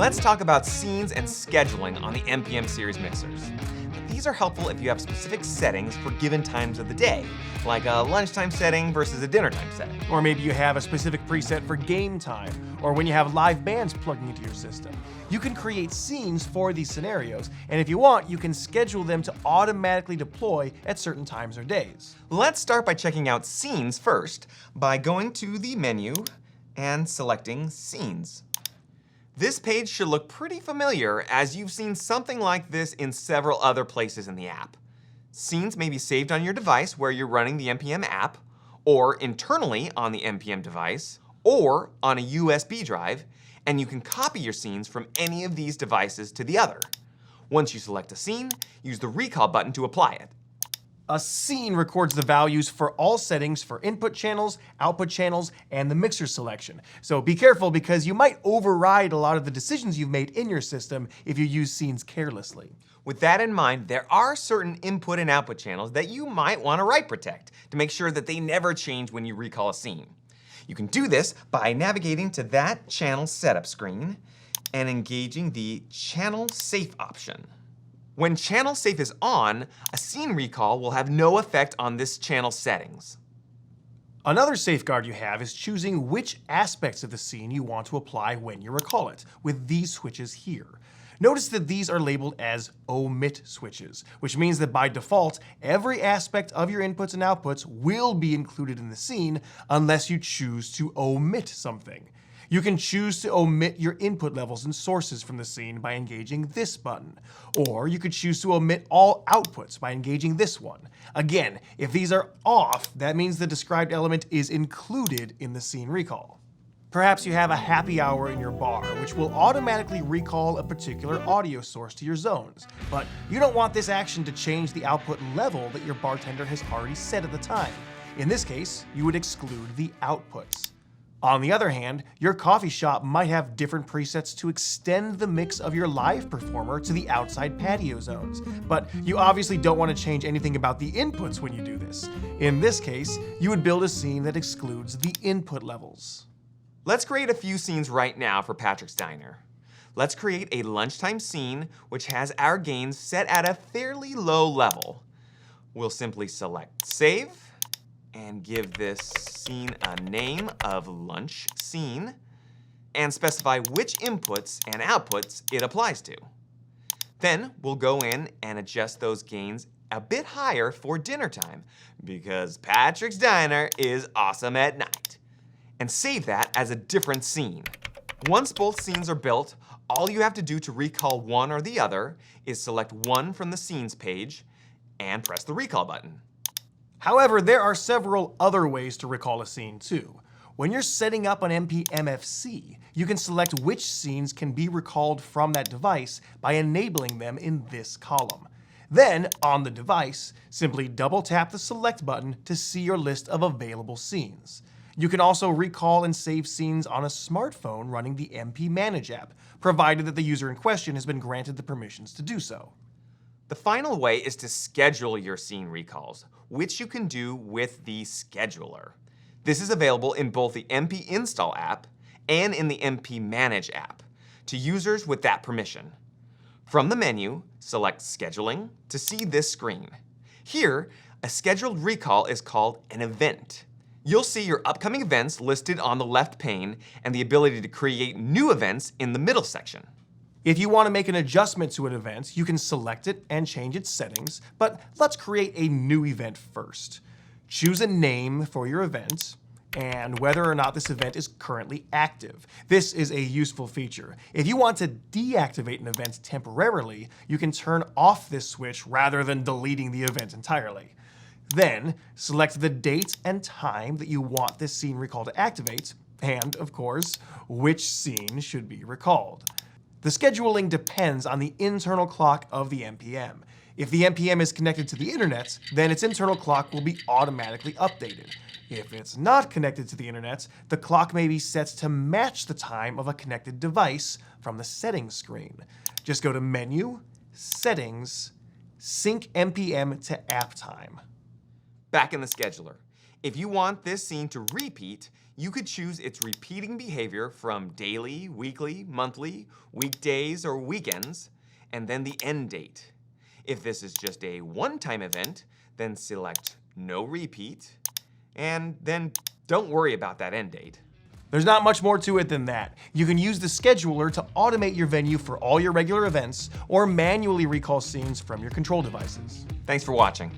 Let's talk about scenes and scheduling on the NPM series mixers. These are helpful if you have specific settings for given times of the day, like a lunchtime setting versus a dinner time setting. Or maybe you have a specific preset for game time, or when you have live bands plugging into your system. You can create scenes for these scenarios, and if you want, you can schedule them to automatically deploy at certain times or days. Let's start by checking out scenes first by going to the menu and selecting Scenes. This page should look pretty familiar, as you've seen something like this in several other places in the app. Scenes may be saved on your device where you're running the NPM app, or internally on the NPM device, or on a USB drive, and you can copy your scenes from any of these devices to the other. Once you select a scene, use the recall button to apply it. A scene records the values for all settings for input channels, output channels, and the mixer selection. So be careful, because you might override a lot of the decisions you've made in your system if you use scenes carelessly. With that in mind, there are certain input and output channels that you might want to write protect to make sure that they never change when you recall a scene. You can do this by navigating to that channel setup screen and engaging the Channel Safe option. When Channel Safe is on, a scene recall will have no effect on this channel settings. Another safeguard you have is choosing which aspects of the scene you want to apply when you recall it, with these switches here. Notice that these are labeled as omit switches, which means that by default, every aspect of your inputs and outputs will be included in the scene unless you choose to omit something. You can choose to omit your input levels and sources from the scene by engaging this button, or you could choose to omit all outputs by engaging this one. Again, if these are off, that means the described element is included in the scene recall. Perhaps you have a happy hour in your bar, which will automatically recall a particular audio source to your zones, but you don't want this action to change the output level that your bartender has already set at the time. In this case, you would exclude the outputs. On the other hand, your coffee shop might have different presets to extend the mix of your live performer to the outside patio zones, but you obviously don't want to change anything about the inputs when you do this. In this case, you would build a scene that excludes the input levels. Let's create a few scenes right now for Patrick's Diner. Let's create a lunchtime scene which has our gains set at a fairly low level. We'll simply select Save and give this scene a name of Lunch Scene and specify which inputs and outputs it applies to. Then we'll go in and adjust those gains a bit higher for dinner time, because Patrick's Diner is awesome at night, and save that as a different scene. Once both scenes are built, all you have to do to recall one or the other is select one from the Scenes page and press the recall button. However, there are several other ways to recall a scene too. When you're setting up an NPMFC, you can select which scenes can be recalled from that device by enabling them in this column. Then, on the device, simply double tap the Select button to see your list of available scenes. You can also recall and save scenes on a smartphone running the MP Manage app, provided that the user in question has been granted the permissions to do so. The final way is to schedule your scene recalls, which you can do with the Scheduler. This is available in both the MP Install app and in the MP Manage app to users with that permission. From the menu, select Scheduling to see this screen. Here, a scheduled recall is called an event. You'll see your upcoming events listed on the left pane and the ability to create new events in the middle section. If you want to make an adjustment to an event, you can select it and change its settings, but let's create a new event first. Choose a name for your event and whether or not this event is currently active. This is a useful feature. If you want to deactivate an event temporarily, you can turn off this switch rather than deleting the event entirely. Then, select the date and time that you want this scene recall to activate, and, of course, which scene should be recalled. The scheduling depends on the internal clock of the NPM. If the NPM is connected to the internet, then its internal clock will be automatically updated. If it's not connected to the internet, the clock may be set to match the time of a connected device from the settings screen. Just go to Menu, Settings, Sync NPM to App Time. Back in the scheduler. If you want this scene to repeat, you could choose its repeating behavior from daily, weekly, monthly, weekdays, or weekends, and then the end date. If this is just a one-time event, then select no repeat, and then don't worry about that end date. There's not much more to it than that. You can use the scheduler to automate your venue for all your regular events, or manually recall scenes from your control devices. Thanks for watching.